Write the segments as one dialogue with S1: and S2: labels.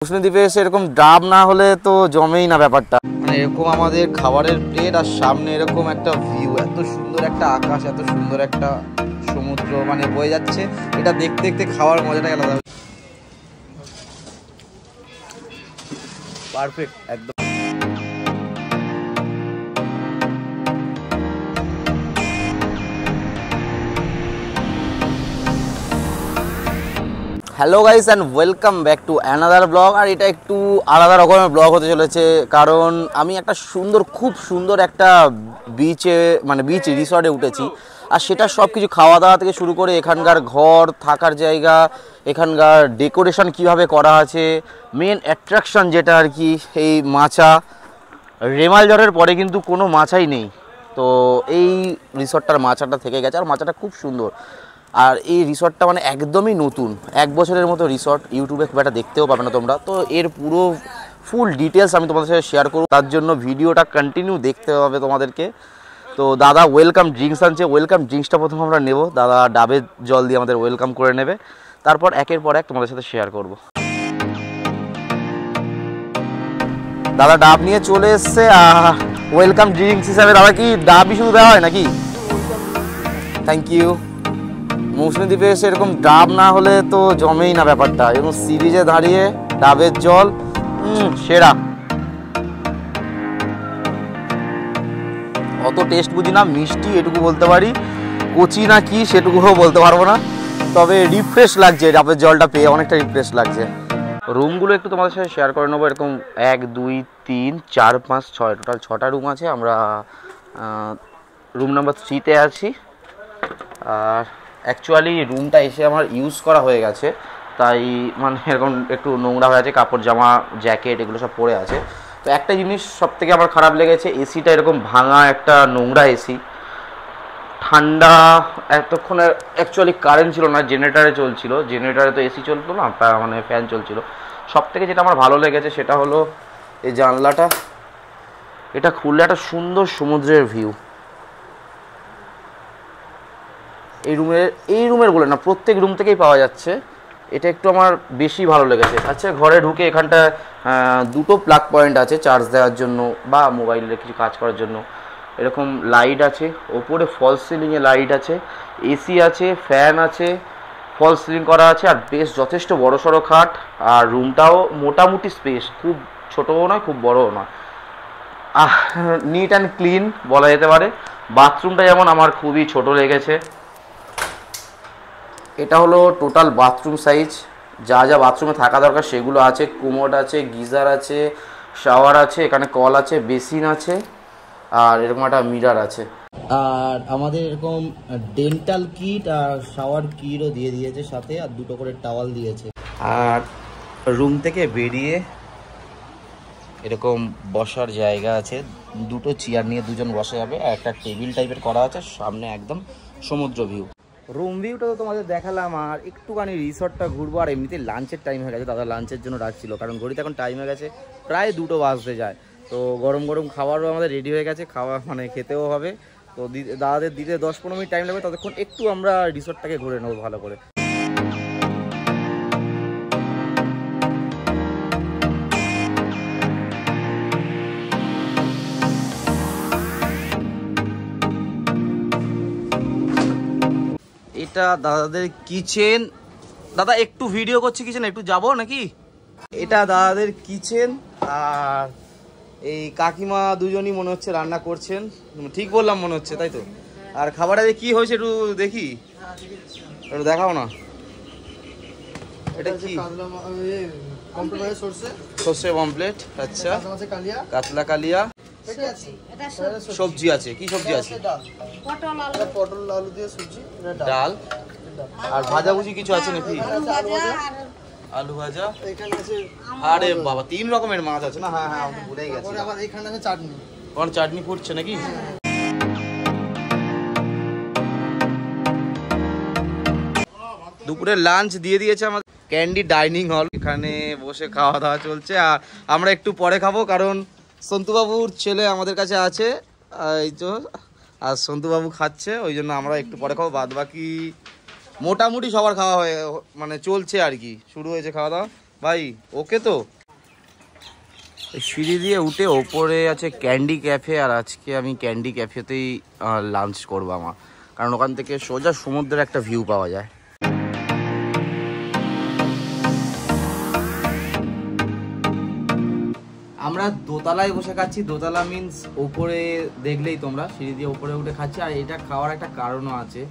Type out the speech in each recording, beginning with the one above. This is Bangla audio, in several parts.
S1: দ্বীপে এসে এরকম ডাব না হলে তো জমেই না ব্যাপারটা। মানে এরকম আমাদের খাবারের প্লেট আর সামনে এরকম একটা ভিউ, এত সুন্দর একটা আকাশ, এত সুন্দর একটা সমুদ্র মানে বয়ে যাচ্ছে, এটা দেখতে দেখতে খাওয়ার মজাটাই আলাদা। পারফেক্ট একদম। Hello guys and welcome back to another blog. আর এটা একটু আলাদা রকমের ব্লগ হতে চলেছে, কারণ আমি একটা খুব সুন্দর একটা বিচ রিসর্টে উঠেছি। আর সেটা সব কিছু খাওয়া দাওয়া থেকে শুরু করে এখানকার ঘর, থাকার জায়গা, এখানকার ডেকোরেশন কিভাবে করা আছে, মেন অ্যাট্রাকশন যেটা আর কি এই মাছা। রেমাল ঝড়ের পরে কিন্তু কোনো মাছাই নেই, তো এই রিসর্টটার মাছাটা থেকে গেছে। আর মাছাটা খুব সুন্দর। আর এই রিসর্টটা মানে একদমই নতুন, 1 বছরের মতো রিসর্ট। ইউটিউবে খুব একটা দেখতেও পাবে না তোমরা। তো এর পুরো ফুল ডিটেলস আমি তোমাদের সাথে শেয়ার করব, তার জন্য ভিডিওটা কন্টিনিউ দেখতে হবে তোমাদেরকে। তো দাদা ওয়েলকাম ড্রিঙ্কস আনছে, ওয়েলকাম ড্রিঙ্কসটা প্রথম আমরা নেব। দাদা ডাবের জল দিয়ে আমাদের ওয়েলকাম করে নেবে, তারপর একের পর এক তোমাদের সাথে শেয়ার করব। দাদা ডাব নিয়ে চলে এসছে। ওয়েলকাম ড্রিঙ্কস হিসাবে দাদা কি ডাবই শুধু দেওয়া হয় নাকি? Thank you. মৌসুমী দ্বীপে এসে এরকম ডাব না হলে তো জমেই না ব্যাপারটা। এবং সি বিচে দাঁড়িয়ে ডাবের জল সেরা। অত টেস্ট বুঝি না, মিষ্টি এটুকু বলতে পারি, কচি না কি সেটুকুও বলতে পারবো না, তবে রিফ্রেশ লাগছে ডাবের জলটা পেয়ে, অনেকটা রিফ্রেশ লাগছে। রুমগুলো একটু তোমাদের সাথে শেয়ার করে নেবো। এরকম 1 2 3 4 5 6 টোটাল 6টা রুম আছে। আমরা রুম নাম্বার 3-তে আছি। আর অ্যাকচুয়ালি রুমটা এসে আমার ইউজ করা হয়ে গেছে, তাই মানে এরকম একটু নোংরা হয়ে আছে, কাপড় জামা জ্যাকেট এগুলো সব পরে আছে। তো একটা জিনিস সব থেকে আমার খারাপ লেগেছে, এসিটা এরকম ভাঙা, একটা নোংরা এসি। ঠান্ডা এতক্ষণে অ্যাকচুয়ালি কারেন্ট ছিল না, জেনারেটারে চলছিল। জেনারেটারে তো এসি চলতো না, মানে ফ্যান চলছিল। সব থেকে যেটা আমার ভালো লেগেছে সেটা হলো এই জানলাটা, এটা খুললে একটা সুন্দর সমুদ্রের ভিউ। এই রুমের বলে না, প্রত্যেক রুম থেকেই পাওয়া যাচ্ছে। এটা একটু আমার বেশি ভালো লেগেছে। আচ্ছা, ঘরে ঢুকে এখানটা 2টো প্লাগ পয়েন্ট আছে চার্জ দেওয়ার জন্য বা মোবাইলে কিছু কাজ করার জন্য। এরকম লাইট আছে, ওপরে ফলস সিলিংয়ে লাইট আছে, এসি আছে, ফ্যান আছে, ফলস সিলিং করা আছে। আর বেশ যথেষ্ট বড় সড়ো খাট। আর রুমটাও মোটামুটি স্পেস, খুব ছোটও নয় খুব বড়ও নয়, নিট অ্যান্ড ক্লিন বলা যেতে পারে। বাথরুমটা যেমন আমার খুবই ছোট লেগেছে। এটা হলো টোটাল বাথরুম সাইজ, যা যা বাথরুমে থাকা দরকার সেগুলো আছে। কোমোড আছে, গিজার আছে, শাওয়ার আছে, এখানে কল আছে, বেসিন আছে, আর এরকম একটা মিরার আছে। আর আমাদের এরকম ডেন্টাল কিট আর শাওয়ার কিটও দিয়ে দিয়েছে সাথে, আর 2টো করে টাওয়াল দিয়েছে। আর রুম থেকে বেরিয়ে এরকম বসার জায়গা আছে, 2টো চেয়ার নিয়ে 2জন বসা যাবে। আর একটা টেবিল টাইপের করা আছে, সামনে একদম সমুদ্র ভিউ। রুম ভিউটা তো তোমাদের দেখালাম, আর একটুখানি রিসর্টটা ঘুরবো। আর এমনিতে লাঞ্চের টাইম হয়ে গেছে, দাদা লাঞ্চের জন্য ডাকছিল, কারণ ঘড়িতে এখন টাইম হয়ে গেছে প্রায় 2টো বাজতে যায়। তো গরম গরম খাবারও আমাদের রেডি হয়ে গেছে, মানে খেতেও হবে। তো দাদাদের দিতে 10-15 মিনিট টাইম লাগবে, ততক্ষণ একটু আমরা রিসর্টটাকে ঘুরে নেবো ভালো করে। এটা দাদাদের কিচেন। দাদা একটু ভিডিও করছি, কিচেন একটু যাবো নাকি? এটা দাদাদের কিচেন। আর এই কাকিমা দুজনই মনে হচ্ছে রান্না করছেন, ঠিক বললাম মনে হচ্ছে, তাই তো? আর খাবারে কি হয়েছে একটু দেখি, একটু দেখাও না। এটা কি? সর্ষে পমফ্লেট, আচ্ছা, কাতলা কালিয়া, সবজি আছে। কি সবজি আছে?
S2: পটল আলু দিয়ে সবজি,
S1: ডাল, আর ভাজাভুজি কিছু আছে নাকি? আলু ভাজা এখানে আছে। আরে বাবা, 3 রকমের মাছ আছে না? হ্যাঁ হ্যাঁ, আমি ভুলেই গেছি।
S2: আবার এখানে আছে চাটনি।
S1: কোন চাটনি ফুটছে নাকি? দুপুরে লাঞ্চ দিয়ে দিয়েছে আমাদের ক্যান্ডি ডাইনিং হল, এখানে বসে খাওয়া দাওয়া চলছে। আর আমরা একটু পরে খাবো, কারণ সন্তুবাবুর ছেলে আমাদের কাছে আছে, এই তো। আর সন্তুবাবু খাচ্ছে, ওই জন্য আমরা একটু পরে খাবো। বাদ বাকি মোটামুটি সবার খাওয়া হয়ে মানে চলছে আর কি, শুরু হয়েছে খাওয়া দাওয়া। ভাই ওকে তো। সিঁড়ি দিয়ে উঠে ওপরে আছে ক্যান্ডি ক্যাফে, আর আজকে আমি ক্যান্ডি ক্যাফেতেই লাঞ্চ করবো আমার, কারণ ওখান থেকে সোজা সমুদ্রের একটা ভিউ পাওয়া যায়। আমরা দোতলায় বসে খাচ্ছি। দোতলা মিন্স ওপরে দেখলেই তোমরা সিঁড়ি দিয়ে ওপরে উঠে খাচ্ছি। আর এটা খাওয়ার একটা কারণও আছে,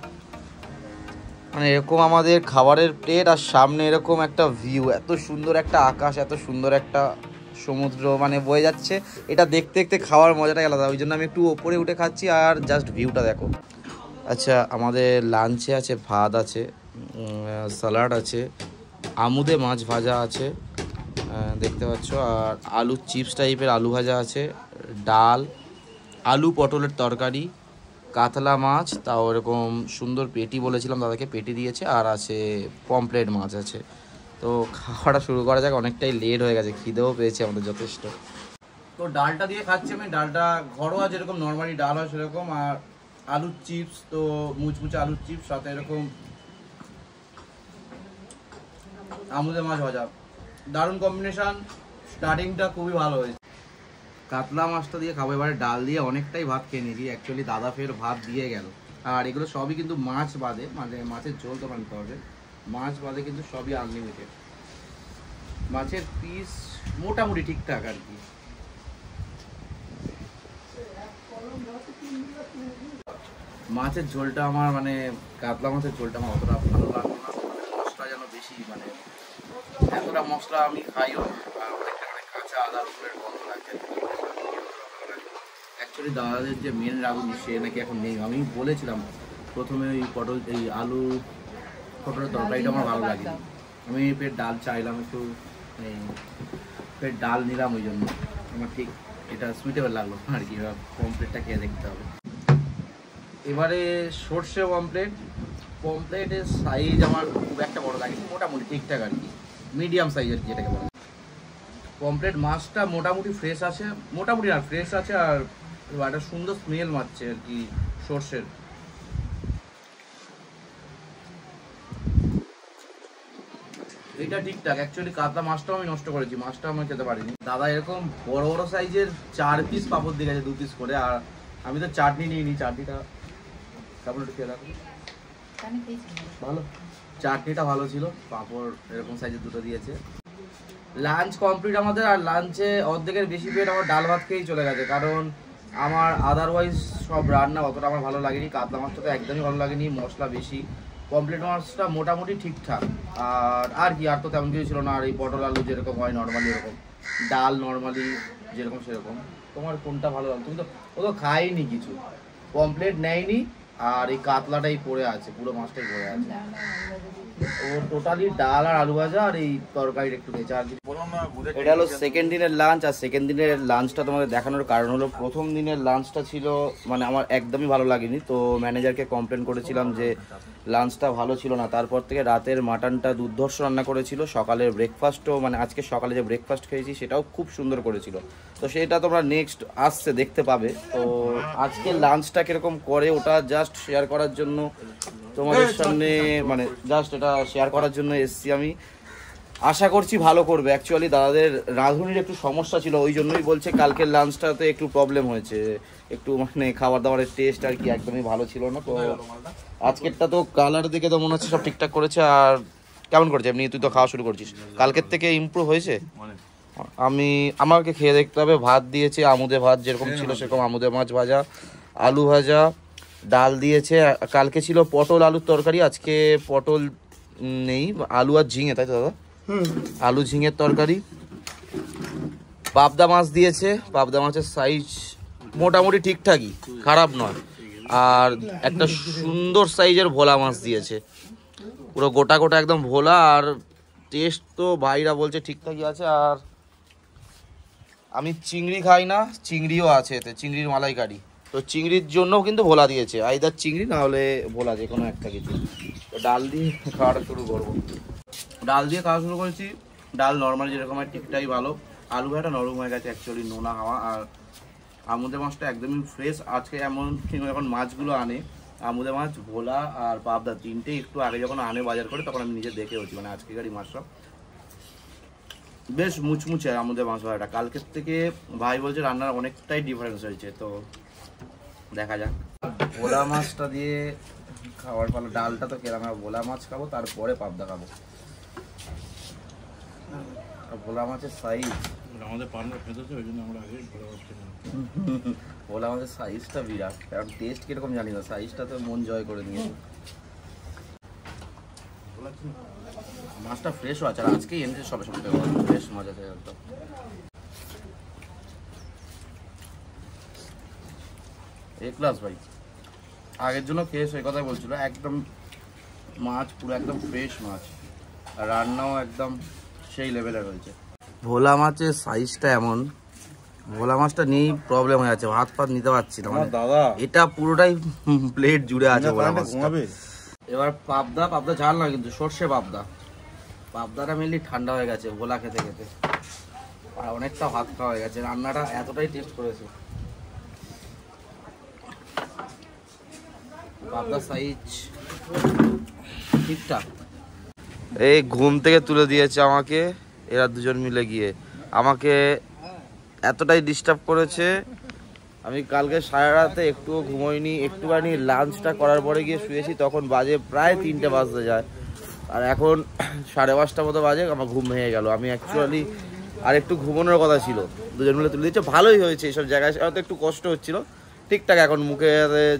S1: মানে এরকম আমাদের খাবারের প্লেট আর সামনে এরকম একটা ভিউ, এত সুন্দর একটা আকাশ, এত সুন্দর একটা সমুদ্র মানে বয়ে যাচ্ছে। এটা দেখতে দেখতে খাওয়ার মজাটাই আলাদা, ওই জন্য আমি একটু ওপরে উঠে খাচ্ছি আর জাস্ট ভিউটা দেখো। আচ্ছা, আমাদের লাঞ্চে আছে ভাত আছে, স্যালাড আছে, আমুদে মাছ ভাজা আছে দেখতে পাচ্ছ, আর আলু চিপস টাইপের আলু ভাজা আছে, ডাল, আলু পটলের তরকারি, কাতলা মাছ, তাও এরকম সুন্দর পেটি বলেছিলাম দাদাকে, পেটি দিয়েছে, আর আছে পমপ্লেট মাছ আছে। তো খাওয়াটা শুরু করা যাক, অনেকটাই লেট হয়ে গেছে, খিদেও পেয়েছে আমাদের যথেষ্ট। তো ডালটা দিয়ে খাচ্ছি আমি, ডালটা ঘরোয়া যেরকম নর্মালি ডাল হয় সেরকম, আর আলুর চিপস, তো মুচমুচে আলুর চিপস, সাথে এরকম আমুদে মাছ ভাজা, দারুণ কম্বিনেশন। স্টার্টিংটা খুবই ভালো হয়েছে। কাতলা মাছটা দিয়ে খাবো, এবারে ডাল দিয়ে অনেকটাই ভাত খেয়ে নিয়েছি। অ্যাকচুয়ালি দাদা ফের ভাত দিয়ে গেল। আর এগুলো সবই কিন্তু মাছ বাদে, মানে মাছের ঝোল তো মানতে হবে, মাছ বাদে কিন্তু সবই আনলিমিটেড। মাছের পিস মোটামুটি ঠিকঠাক আর কি। মাছের ঝোলটা আমার মানে কাতলা মাছের ঝোলটা আমার অতটা ভালো লাগলো না, মশলা যেন বেশি, মানে এতটা মশলা আমি খাইও না, আর অনেকটা মানে কাঁচা আদা রসুনের গন্ধ লাগছে। অ্যাকচুয়ালি দাদাদের যে মেন রাঁধুনি সে নাকি এখন নেই। আমি বলেছিলাম প্রথমে ওই পটল, এই আলু পটলের তরকারিটা আমার ভালো লাগে, আমি ফের ডাল চাইলাম, একটু ফের ডাল নিলাম, ওই জন্য আমার ঠিক এটা সুইটেবল লাগলো আর কি। পমপ্লেটটা খেয়ে দেখতে হবে। এবারে সর্ষে পমপ্লেট। পমপ্লেটের সাইজ আমার খুব একটা বড় লাগেনি, মোটামুটি ঠিকঠাক আর কি, মিডিয়াম সাইজের যেটাকে বলে। পমপ্লেট মাছটা মোটামুটি ফ্রেশ আছে, মোটামুটি আর ফ্রেশ আছে, আর একটা সুন্দর স্মেল মারছে আর কি সর্ষের। এটা ঠিকঠাক। অ্যাকচুয়ালি কাতলা মাছটাও আমি নষ্ট করেছি, মাছটা আমি খেতে পারিনি। দাদা এরকম বড় বড় সাইজের 4 পিস পাপড় দিয়ে গেছে, 2 পিস করে, আর আমি তো চাটনি নিইনি। চাটনিটা কেমন একটু খেয়ে রাখো, ভালো চাটনিটা ভালো ছিল। পাপড় এরকম সাইজের 2টো দিয়েছে। লাঞ্চ কমপ্লিট আমাদের, আর লাঞ্চে অর্ধেকের বেশি পেট আমার ডাল ভাত খেয়েই চলে গেছে, কারণ আমার আদারওয়াইজ সব রান্না অতটা আমার ভালো লাগেনি। কাতলা মাছটা তো একদমই ভালো লাগেনি, মশলা বেশি। পমপ্লেট মাছটা মোটামুটি ঠিকঠাক, আর কি, আর তো তেমন কিছু ছিল না। আর এই পটল আলু যেরকম হয় নর্মালি এরকম, ডাল নর্মালি যেরকম সেরকম। তোমার কোনটা ভালো লাগে? তুমি তো ও তো খাইনি কিছু, পমপ্লেট নেয়নি, আর এই কাতলাটাই পড়ে আছে, পুরো মাছটাই পড়ে আছে। ও টোটালি ডাল আর আলু ভাজা আর এই তরকারিটা একটু খেয়েছে, আর কিছু। এটা হলো সেকেন্ড দিনের লাঞ্চ। আর সেকেন্ড দিনের লাঞ্চটা তোমাদের দেখানোর কারণ হলো, প্রথম দিনের লাঞ্চটা ছিল মানে আমার একদমই ভালো লাগেনি। তো ম্যানেজারকে কমপ্লেন করেছিলাম যে লাঞ্চটা ভালো ছিল না। তারপর থেকে রাতের মাটনটা দুর্ধর্ষ রান্না করেছিল, সকালের ব্রেকফাস্টও মানে আজকে সকালে যে ব্রেকফাস্ট খেয়েছি সেটাও খুব সুন্দর করেছিল। তো সেটা তোমরা নেক্সট আসছে দেখতে পাবে। তো আজকে লাঞ্চটা কীরকম করে ওটা জাস্ট শেয়ার করার জন্য তোমাদের সামনে, মানে জাস্ট এটা শেয়ার করার জন্য এসেছি আমি। আশা করছি ভালো করবে। অ্যাকচুয়ালি দাদাদের রাঁধুনির একটু সমস্যা ছিল, ওই জন্যই বলছে কালকের লাঞ্চটাতে একটু প্রবলেম হয়েছে, একটু মানে খাবার দাবারের টেস্ট আর কি একদমই ভালো ছিল না। তো আজকেরটা তো কালার দেখে তো মনে হচ্ছে সব ঠিকঠাক করেছে। আর কেমন করেছে এমনি? তুই তো খাওয়া শুরু করছিস, কালকের থেকে ইমপ্রুভ হয়েছে? আমাকে খেয়ে দেখতে হবে। ভাত দিয়েছে আমুদে ভাত, যেরকম ছিল সেরকম আমুদে মাছ ভাজা, আলু ভাজা, ডাল দিয়েছে। কালকে ছিল পটল আলুর তরকারি, আজকে পটল নেই, আলু আর ঝিঙে, তাই তো দাদা? আলু ঝিঙের তরকারি। পাবদা মাছ দিয়েছে, পাবদা মাছের সাইজ মোটামুটি ঠিকঠাকই, খারাপ নয়। আর একটা সুন্দর সাইজের ভোলা মাছ দিয়েছে, পুরো গোটা গোটা একদম ভোলা। আর টেস্ট তো ভাইরা বলছে ঠিকঠাকই আছে। আর আমি চিংড়ি খাই না, চিংড়িও আছে এতে, চিংড়ির মালাইকারি। তো চিংড়ির জন্যও কিন্তু ভোলা দিয়েছে, আইদার চিংড়ি না হলে ভোলা, যে কোনো একটা কিছু। তো ডাল দিয়ে খাওয়াটা শুরু করবো। ডাল দিয়ে খাওয়া শুরু করেছি। ডাল নর্মালি যেরকম হয় ঠিকঠাকই ভালো। আলু ভাজাটা নরম হয়ে গেছে, অ্যাকচুয়ালি নোনা হাওয়া। আর আমুদে মাছটা একদমই ফ্রেশ। আজকে এমন যখন মাছগুলো আনে, আমুদে মাছ, ভোলা আর পাবদা, তিনটেই একটু আগে যখন আনে বাজার করে তখন আমি নিজে দেখে হচ্ছি, মানে আজকেকারই মাছ সব। বেশ মুচমুচে আমাদের মাছ ভাজাটা। কালকের থেকে ভাই বলছে রান্নার অনেকটাই ডিফারেন্স হয়েছে, তো দেখা যাক। ভোলা মাছটা দিয়ে খাওয়ার পালা। ডালটা তো কেরাম, ভোলা মাছ খাবো তারপরে পাবদা খাবো। ভোলা মাছের সাইজ,
S3: আমাদের পার্টনার খেতেছে ওই জন্য আমরা আগে
S1: ভোলা মাছের সাইজটা বিরাট। কারণ টেস্ট কিরকম জানি না, সাইজটা তো মন জয় করে নিয়েছে। মাছটা ফ্রেশও আছে, আর আজকেই এনেছে সবে সবে, ফ্রেশ মাছ আছে একদম। এ ক্লাস ভাই, আগের জন্য ফ্রেশ ওই কথাই বলছিল, একদম মাছ পুরো একদম ফ্রেশ মাছ, আর রান্নাও একদম সেই লেভেলের হয়েছে। ভোলা মাছের সাইজটা এমন, ভোলা মাছটা নিয়েই প্রবলেম হয়ে যাচ্ছে, ভাত ফাত নিতে পারছি না। মানে
S3: দাদা
S1: এটা পুরোটাই প্লেট জুড়ে আছে ভোলা মাছটা। এবার পাবদা ঝাল না কিন্তু সর্ষে পাবদাটা মেনলি ঠান্ডা হয়ে গেছে ভোলা খেতে খেতে, আর অনেকটা ভাত খাওয়া হয়ে গেছে। রান্নাটা এতটাই টেস্ট করেছে। পাবদার সাইজ ঠিকঠাক। এই ঘুম থেকে তুলে দিয়েছে আমাকে এরা দুজন মিলে গিয়ে, আমাকে এতটাই ডিস্টার্ব করেছে। আমি কালকে সারা রাতে একটুও ঘুমোইনি, একটুখানি লাঞ্চটা করার পরে গিয়ে শুয়েছি, তখন বাজে প্রায় 3টে বাজতে যায়, আর এখন 5:30 মতো বাজে, আমার ঘুম ভেঙে গেল। আমি অ্যাকচুয়ালি আর একটু ঘুমানোর কথা ছিল, দুজন মিলে তুলে দিচ্ছে, ভালোই হয়েছে। এইসব জায়গায় হয়তো একটু কষ্ট হচ্ছিল, ঠিকঠাক এখন মুখে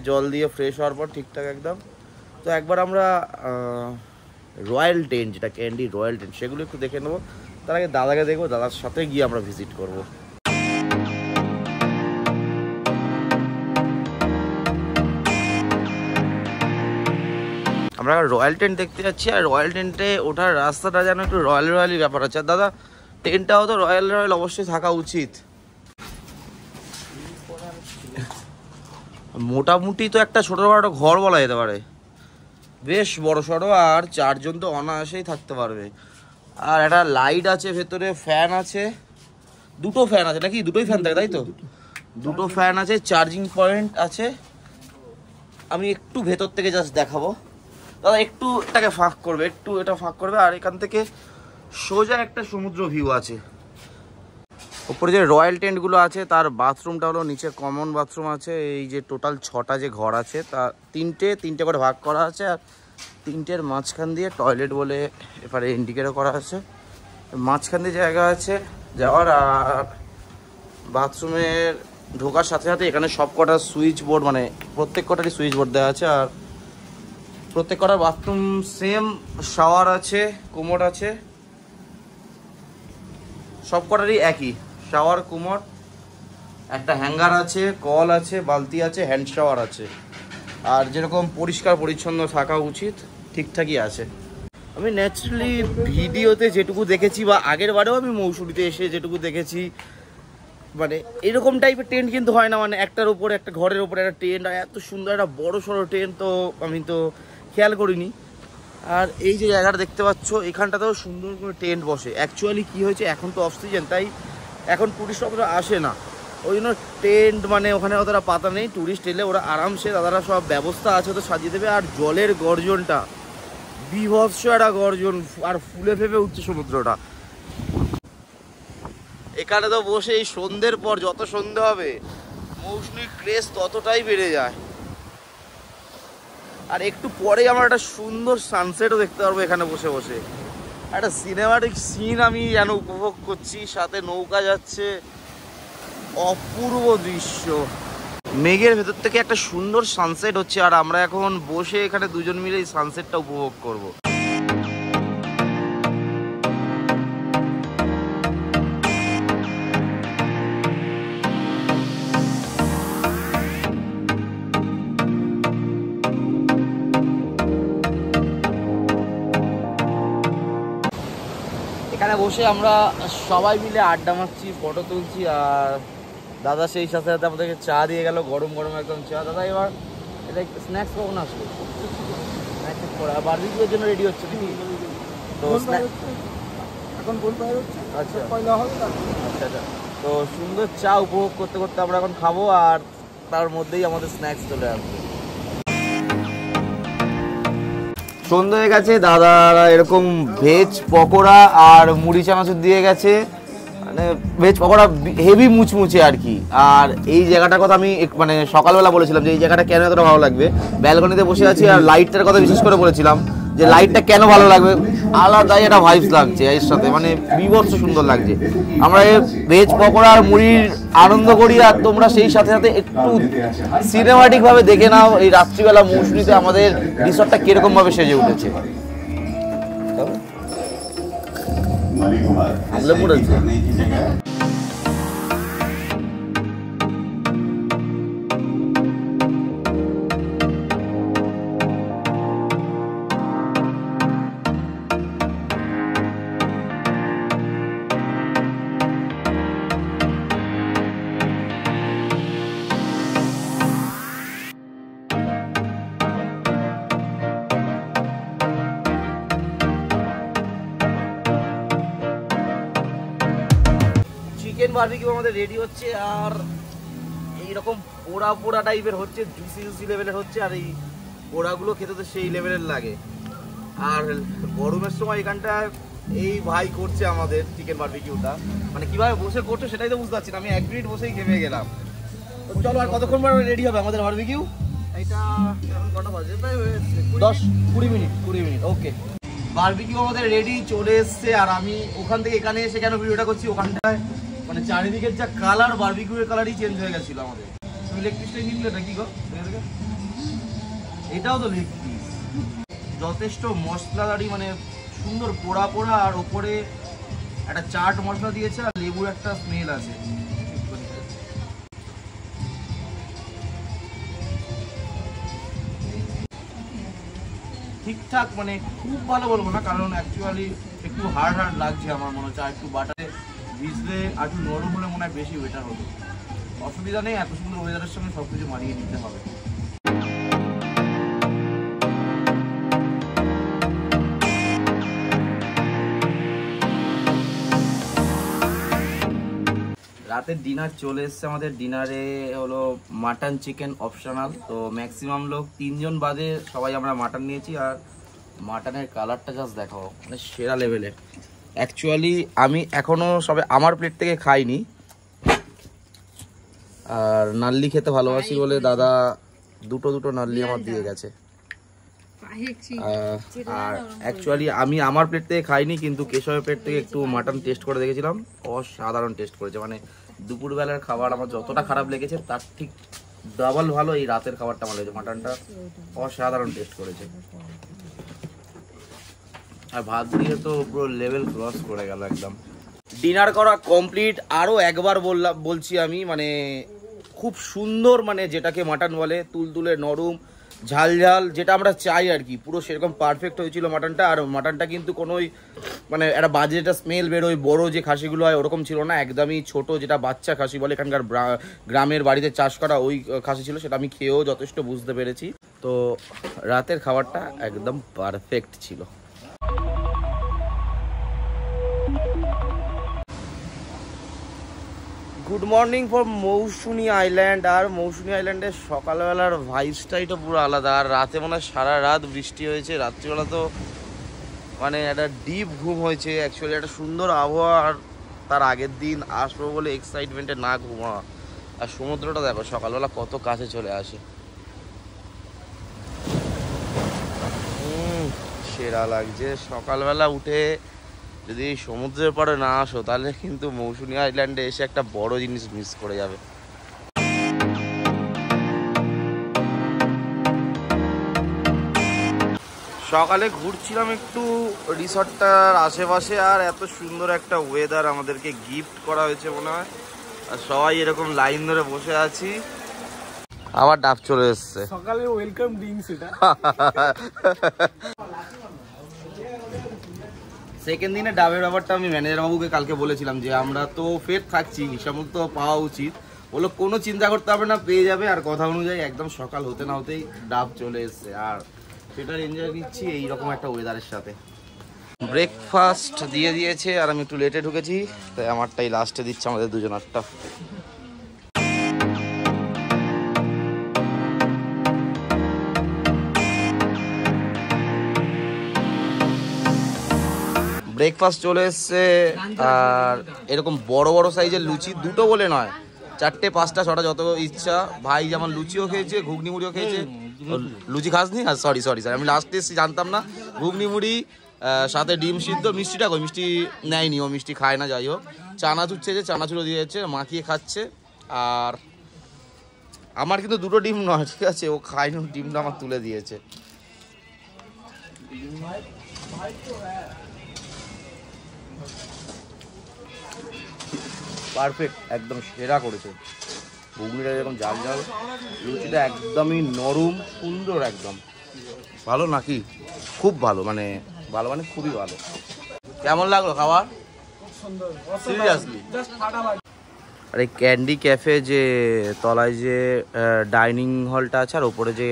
S1: জল দিয়ে ফ্রেশ হওয়ার পর ঠিকঠাক একদম। তো একবার আমরা রয়্যাল টেন্ট, যেটা ক্যান্ডি রয়্যাল টেন্ট, সেগুলো একটু দেখে নেবো। তার আগে দাদাকে দেখবো, দাদার সাথে গিয়ে আমরা ভিজিট করবো। আমরা রয়্যাল টেন্ট দেখতে যাচ্ছি, আর রয়্যাল টেন্টে ওঠার রাস্তাটা যেন একটু রয়্যালি ব্যাপার আছে। আর দাদা, টেন্টটাও তো রয়্যাল অবশ্যই থাকা উচিত। মোটামুটি তো একটা ছোটখাটো ঘর বলা যেতে পারে, বেশ বড় সড়ো, আর 4 জন তো অনায়াসেই থাকতে পারবে। আর একটা লাইট আছে ভেতরে, ফ্যান আছে, 2টো ফ্যান আছে নাকি? 2টোই ফ্যান থাকে তাই তো? 2টো ফ্যান আছে, চার্জিং পয়েন্ট আছে। আমি একটু ভেতর থেকে জাস্ট দেখাবো। দাদা একটু এটাকে ফাঁক করবে, একটু এটা ফাঁক করবে, আর এখান থেকে সোজা একটা সমুদ্র ভিউ আছে। উপরে যে রয়্যাল টেন্টগুলো আছে তার বাথরুমটা হলো নিচে কমন বাথরুম আছে। এই যে টোটাল 6টা যে ঘর আছে, তা 3টে করে ভাগ করা আছে, আর 3টের মাঝখান দিয়ে টয়লেট বলে এবারে ইন্ডিকেটও করা আছে। মাঝখান দিয়ে জায়গা আছে যাওয়ার, আর বাথরুমের ঢোকার সাথে সাথে এখানে সব কটা সুইচ বোর্ড, মানে প্রত্যেক কটারই সুইচ বোর্ড দেওয়া আছে। আর প্রত্যেক কটার বাথরুম সেম, শাওয়ার আছে, কোমোড আছে, সব কটারই একই শাওয়ার, কোমোড, একটা হ্যাঙ্গার আছে, কল আছে, বালতি আছে, হ্যান্ড শাওয়ার আছে। আর যেরকম পরিষ্কার পরিচ্ছন্ন থাকা উচিত ঠিকঠাকই আছে। আমি ন্যাচারালি ভিডিওতে যেটুকু দেখেছি, বা আগের বারেও আমি মৌসুমীতে এসে যেটুকু দেখেছি, মানে এরকম টাইপের টেন্ট কিন্তু হয় না। মানে একটার উপরে একটা ঘরের উপরে একটা টেন্ট, আর এত সুন্দর একটা বড় সড়ো টেন্ট তো আমি তো খেয়াল করিনি। আর এই যে জায়গাটা দেখতে পাচ্ছ, এখানটাতেও সুন্দর করে টেন্ট বসে। অ্যাকচুয়ালি কি হয়েছে, এখন তো অফ সিজন, তাই এখন টুরিস্ট অতটা আসে না, ওই জন্য টেন্ট মানে ওখানে অতটা পাতা নেই। টুরিস্ট এলে ওরা আরামসে, দাদারা সব ব্যবস্থা আছে তো সাজিয়ে দেবে। আর জলের গর্জনটা বিভৎস একটা গর্জন, আর ফুলে ফেপে উঠছে সমুদ্রটা। এখানে তো বসে এই সন্ধ্যের পর, যত সন্ধ্যে হবে মৌসুমীর ক্রেজ ততটাই বেড়ে যায়। আর একটু পরেই আমরা একটা সুন্দর সানসেটও দেখতে পারবো এখানে বসে বসে। একটা সিনেমাটিক সিন আমি যেন উপভোগ করছি, সাথে নৌকা যাচ্ছে, অপূর্ব দৃশ্য। মেঘের ভেতর থেকে একটা সুন্দর সানসেট হচ্ছে, আর আমরা এখন বসে এখানে দুজন মিলে এই সানসেটটা উপভোগ করব। এখানে বসে আমরা সবাই মিলে আড্ডা মারছি, ফটো তুলছি, আর দাদা সেই সাথে সাথে আমাদেরকে চা দিয়ে গেল, গরম গরম একদম চা। দাদা এবার এটা স্ন্যাক্স কখন আসবে? বারবিকিউর জন্য রেডি হচ্ছে নাকি? তো
S2: এখন বলতে হচ্ছে,
S1: আচ্ছা
S2: পয়লা হবে।
S1: আচ্ছা আচ্ছা, তো সুন্দর চা উপভোগ করতে করতে আমরা এখন খাবো, আর তার মধ্যেই আমাদের স্ন্যাক্স চলে আসবে। সন্ধ্যা হয়ে গেছে, দাদারা এরকম ভেজ পকোড়া আর মুড়ি চানাচুর দিয়ে গেছে, মানে ভেজ পকোড়া হেভি মুচমুচে আর কি। আর এই জায়গাটার কথা আমি মানে সকালবেলা বলেছিলাম যে এই জায়গাটা কেন এতটা ভালো লাগবে, ব্যালকনিতে বসে আছি আর লাইটটার কথা বিশেষ করে বলেছিলাম যে লাইটটা কেন ভালো লাগবে, আলাদাই একটা ভাইবস লাগছে এর সাথে, মানে বিভৎস সুন্দর লাগছে। আমরা এই ভেজ পকোড়া আর মুড়ির আনন্দ করি আর তোমরা সেই সাথে সাথে একটু সিনেমাটিক ভাবে দেখে নাও এই রাত্রিবেলা মৌসুমীতে আমাদের রিসর্টটা কিরকম ভাবে সেজে উঠেছে। আমলে পড়েছে। চিকেন বারবিকিউ আমাদের রেডি হচ্ছে আর এইরকম পোড়া পোড়া টাইপের হচ্ছে, জুসি জুসি লেভেলের হচ্ছে। আর এই পোড়াগুলো খেতে তো সেই লেভেলের লাগে। আর গরমের সময় এখানটা এই ভাই করছে আমাদের চিকেন বারবিকিউটা, মানে কিভাবে বসে করছে সেটাই তো বুঝতে পারছি না। আমি 1 মিনিট বসেই ঘেমে গেলাম। চলো আর কতক্ষণ পর রেডি হবে আমাদের বারবিকিউ?
S2: এটা এখন কটা বাজে? প্রায়
S1: 20 মিনিট। ওকে, বারবিকিউ আমাদের রেডি চলে এসছে। আর আমি ওখান থেকে এখানে এসে কেন ভিডিওটা করছি, ওখানটায় মানে চারিদিকের যা কালার, বারবিকিউয়ের কালারই চেঞ্জ হয়ে গেছিল আমাদের। তুমি লেগ পিসটাই নিলে এটা কি গো? এটাও তো লেগ পিস, যথেষ্ট মশলাদারি, মানে সুন্দর পোড়া পোড়া, আর ওপরে একটা চাট মশলা দিয়েছে আর লেবুর একটা স্মেল আছে। ঠিকঠাক, মানে খুব ভালো বলবো না, কারণ অ্যাকচুয়ালি একটু হার্ড লাগছে আমার মনে হচ্ছে। আর একটু বাটারে ভিজলে আর একটু নরম হলে মনে হয় বেশি বেটার হতো। অসুবিধা নেই, এত সুন্দর ওয়েদারের সঙ্গে সব কিছু মানিয়ে নিতে হবে। রাতের ডিনার চলে এসছে আমাদের। ডিনারে হলো মাটন চিকেন অপশনাল। তো ম্যাক্সিমাম লোক 3 জন বাদে সবাই আমরা মাটন নিয়েছি। আর মাটনের কালারটা জাস্ট দেখো, মানে সেরা লেভেলের। অ্যাকচুয়ালি আমি এখনো সবে আমার প্লেট থেকে খাইনি, আর নাল্লি খেতে ভালোবাসি বলে দাদা দুটো নাল্লি আমার দিয়ে গেছে। আর অ্যাকচুয়ালি আমি আমার প্লেট থেকে খাইনি, কিন্তু কেশবের প্লেট থেকে একটু মাটন টেস্ট করে দেখেছিলাম, অসাধারণ টেস্ট করেছে। মানে দুপুরবেলার খাবার আমার যতটা খারাপ লেগেছে তার ঠিক ডাবল ভালো এই রাতের খাবারটা আমার লেগেছে। মাটনটা অসাধারণ টেস্ট করেছে। আর ভাত দিয়ে তো পুরো লেভেল ক্রস করে গেল একদম। ডিনার করা কমপ্লিট। আরও একবার বলছি আমি, মানে খুব সুন্দর, মানে যেটাকে মাটন বলে, তুলতুলে নরম ঝাল ঝাল, যেটা আমরা চাই আর কি, পুরো সেরকম পারফেক্ট হয়েছিল মাটনটা। আর মাটনটা কিন্তু কোনোই মানে একটা বাজে যেটা স্মেল বেরোয় বড়ো যে খাসিগুলো হয় ওরকম ছিল না, একদমই ছোট যেটা বাচ্চা খাসি বলে এখানকার গ্রামের বাড়িতে চাষ করা ওই খাসি ছিল। সেটা আমি খেয়েও যথেষ্ট বুঝতে পেরেছি। তো রাতের খাবারটা একদম পারফেক্ট ছিল। Good morning for Mousuni island. আর মৌসুনি আইল্যান্ডের সকালবেলার ভাইবসটাই তো পুরো আলাদা। আর রাতে মনে হয় সারা রাত বৃষ্টি হয়েছে, রাত্রিবেলা তো মানে একটা ডিপ ঘুম হয়েছে। অ্যাকচুয়ালি একটা সুন্দর আবহাওয়া, আর তার আগের দিন আসবো বলে এক্সাইটমেন্টে না ঘুমা। আর সমুদ্রটা দেখো সকালবেলা কত কাছে চলে আসে, সেরা লাগছে। সকালবেলা উঠে যদি সমুদ্রের পাড়ে না আসো তাহলে কিন্তু মৌসুনি আইল্যান্ডে এসে একটা বড় জিনিস মিস করে যাবে। সকালে ঘুরছিলাম একটু রিসর্টটার আশেপাশে, আর এত সুন্দর একটা ওয়েদার আমাদেরকে গিফট করা হয়েছে মনে হয়। আর সবাই এরকম লাইন ধরে বসে আছি। আবার ডাব চলে এসছে
S2: সকালে ওয়েলকাম ড্রিঙ্কস এটা।
S1: সেকেন্ড দিনে ডাবের ব্যাপারটা আমি ম্যানেজার বাবুকে কালকে বলেছিলাম যে আমরা তো ফের থাকছি, হিসাব তো পাওয়া উচিত। বললো কোনো চিন্তা করতে হবে না, পেয়ে যাবে। আর কথা অনুযায়ী একদম সকাল হতে না হতেই ডাব চলে এসছে, আর সেটার এনজয় দিচ্ছি এইরকম একটা ওয়েদারের সাথে। ব্রেকফাস্ট দিয়ে দিয়েছে আর আমি একটু লেটে ঢুকেছি, তাই আমারটাই লাস্টে দিচ্ছে আমাদের দুজনারটা। ব্রেকফাস্ট চলে এসছে, আর এরকম বড় বড় সাইজের লুচি, দুটো বলে নয়, 4টে 5টা 6টা যত ইচ্ছা। ভাই যেমন লুচিও খেয়েছে, ঘুগনি মুড়িও খেয়েছে। লুচি খাসনি? আর সরি স্যার, আমি লাস্টে এসেছি জানতাম না। ঘুগনি মুড়ি সাথে ডিম সিদ্ধ। মিষ্টিটা কই? মিষ্টি নেয়নি, ও মিষ্টি খায় না। যাই হোক, চানাচুর চেয়েছে, চানাচুরও দিয়ে যাচ্ছে, মাখিয়ে খাচ্ছে। আর আমার কিন্তু দুটো ডিম নয়, ঠিক আছে, ও খায়নি, ডিমটা আমার তুলে দিয়েছে। পারফেক্ট, একদম সেরা করেছে। ঘুগনিটা এরকম জাল জাল, লুচিটা একদমই নরম, সুন্দর একদম। ভালো নাকি? খুব ভালো, মানে ভালো মানে খুবই ভালো। কেমন লাগলো খাবার? সিরিয়াসলি? আর এই ক্যান্ডি ক্যাফে যে তলায় যে ডাইনিং হলটা আছে আর ওপরে যে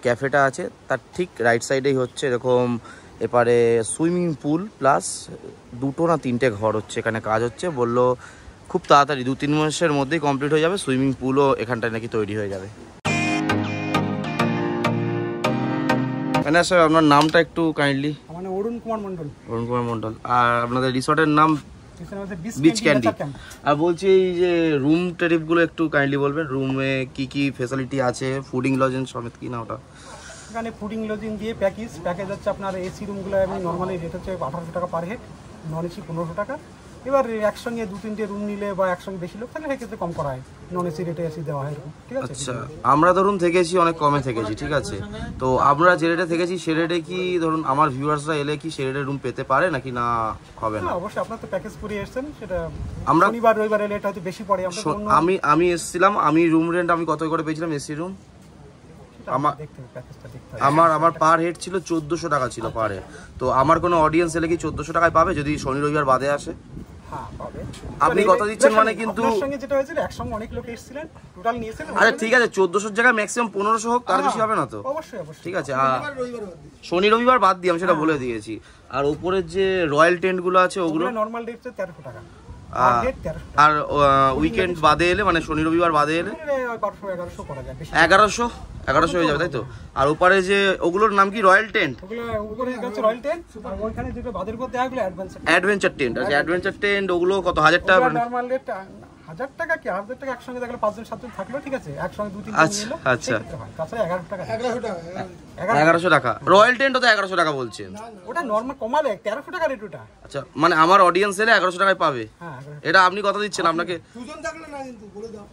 S1: ক্যাফেটা আছে তার ঠিক রাইট সাইডেই হচ্ছে এরকম এপারে সুইমিং পুল প্লাস 2টো না 3টে ঘর হচ্ছে, এখানে কাজ হচ্ছে। বললো খুব তাড়াতাড়ি 2-3 মাসের মধ্যেই কমপ্লিট হয়ে যাবে, সুইমিং পুলও এখানটায় নাকি তৈরি হয়ে যাবে। ম্যানেজার সাহেব, আপনার নামটা একটু কাইন্ডলি?
S2: আমার নাম অরুণ কুমার মণ্ডল।
S1: অরুণ কুমার মণ্ডল। আর আপনাদের রিসর্টের নাম? Beach candy. আর বলছি এই যে রুম টেরিফগুলো একটু কাইন্ডলি বলবেন, রুমে কি কি ফেসিলিটি আছে, ফুডিং লজেন্স সমেত কি না ওটা?
S2: এখানে ফুডিং লজিং দিয়ে প্যাকেজ হচ্ছে আপনার এসি রুমগুলো এবং নর্মালি রেট হচ্ছে 1800 টাকা পার হেড, নন এসি 1500 টাকা। এবার একসঙ্গে 2-3টে রুম নিলে বা একসঙ্গে বেশি লোক থাকলে সেক্ষেত্রে কম করা হয়, নন এসি রেটে এসি দেওয়া হয় এরকম, ঠিক আছে।
S1: আচ্ছা, আমরা ধরুন থেকেছি অনেক কমে থেকেছি, ঠিক আছে, তো আমরা যে রেটে থেকেছি সে রেটে কি ধরুন আমার ভিউয়ার্সরা এলে কি সে রেটে রুম পেতে পারে নাকি না হবে না?
S2: হ্যাঁ, অবশ্যই, আপনার তো প্যাকেজ করে এসেছেন, সেটা
S1: আমরা
S2: শনিবার রবিবার এলে এটা হয়তো বেশি পড়ে।
S1: আমি এসেছিলাম, আমি রুম রেন্ট আমি কত করে পেয়েছিলাম এসি রুম? আমার পার হেড ছিল 1400 টাকা ছিল পার হেড। তো আমার কোনো অডিয়েন্স এলে কি 1400 টাকায় পাবে যদি শনি রবিবার বাদে আসে? আপনি কত দিচ্ছেন মানে? কিন্তু
S2: যেটা হয়েছিল একসঙ্গে অনেক লোক এসেছিলেন, টোটাল নিয়েছিলেন।
S1: আচ্ছা ঠিক আছে, 1400 জায়গায় ম্যাক্সিমাম 1500 হোক, তার বেশি হবে না তো?
S2: অবশ্যই।
S1: ঠিক আছে, শনি রবিবার বাদ দিয়ে আমি সেটা বলে দিয়েছি। আর উপরের যে রয়্যাল টেন্ট গুলো আছে ওগুলো
S2: নরমাল রেট 1300 টাকা,
S1: আর উইকেন্ড বাদে এলে মানে শনি রবিবার বাদে এলে
S2: 1100 করা যায়,
S1: 1100 হয়ে যাবে, তাই তো? আর ওপারে যে ওগুলোর নাম কি? Royal tent.
S2: ওগুলো উপরে হচ্ছে রয়্যাল টেন্ট, আর ওখানে যেটা বাদের উপর দেয়া হলো
S1: অ্যাডভেঞ্চার টেন্ট। আচ্ছা, অ্যাডভেঞ্চার টেন্ট ওগুলো কত? 1000 টাকা?
S2: নরমাল রেট 1000 টাকা কি 1000 টাকা একসঙ্গে দেখলে 5জন 7জন থাকলো, ঠিক আছে, একসঙ্গে 2-3 জন নিলো।
S1: আচ্ছা,
S2: তাছাড়া 1100 টাকা।
S1: 1100 টাকা রয়্যাল টেন্ট, তো 1100 টাকা বলছেন?
S2: ওটা নরমাল কমালে 1300 টাকা রেট ওটা।
S1: আচ্ছা, মানে আমার অডিয়েন্স এলে 1100 টাকায় পাবে?
S2: হ্যাঁ,
S1: এটা আপনি কত দিচ্ছেন? আপনাকে
S2: দুজন থাকলে না কিন্তু বলে দাও।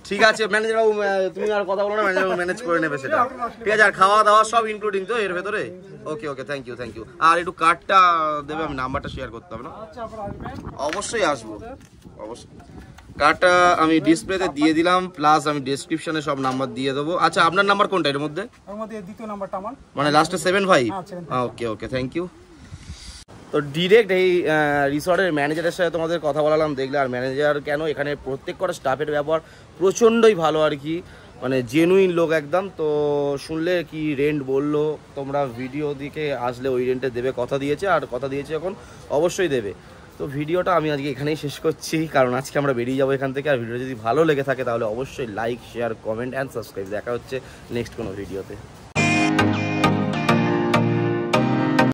S1: ঠিক আছে ম্যানেজার বাবু, তুমি আর কথা বলো না, ম্যানেজার বাবু ম্যানেজ করে নেবে সেটা, ঠিক আছে। আর খাওয়া দাওয়া সব ইনক্লুডিং তো এর ভেতরে? ওকে, থ্যাংক ইউ। আর একটু কার্ডটা দেবে, আমি নাম্বারটা শেয়ার করতে হবে না?
S2: আচ্ছা, আপনারা আসবেন।
S1: অবশ্যই আসবো, অবশ্যই। কার্ডটা আমি ডিসপ্লেতে দিয়ে দিলাম, প্লাস আমি ডেসক্রিপশনে সব নাম্বার দিয়ে দেবো। আচ্ছা, আপনার নাম্বার কোনটা এর মধ্যে?
S2: এর মধ্যে দ্বিতীয় নাম্বারটা আমার,
S1: মানে লাস্টে 75?
S2: হ্যাঁ, 75।
S1: ওকে, থ্যাংক ইউ। তো ডিরেক্ট এই রিসর্টের ম্যানেজারের সাথে তোমাদের কথা বলালাম, দেখলে। আর ম্যানেজার কেন, এখানে প্রত্যেক কটা স্টাফের ব্যবহার প্রচণ্ডই ভালো আর কি, মানে জেনুইন লোক একদম। তো শুনলে কি রেন্ট বললো, তোমরা ভিডিও দিকে আসলে ওই রেন্টে দেবে কথা দিয়েছে, আর কথা দিয়েছে এখন অবশ্যই দেবে। তো ভিডিওটা আমি আজকে এখানেই শেষ করছি, কারণ আজকে আমরা বেরিয়ে যাবো এখান থেকে। আর ভিডিও যদি ভালো লেগে থাকে তাহলে অবশ্যই like, share, comment and subscribe. দেখা হচ্ছে নেক্সট কোনো ভিডিওতে।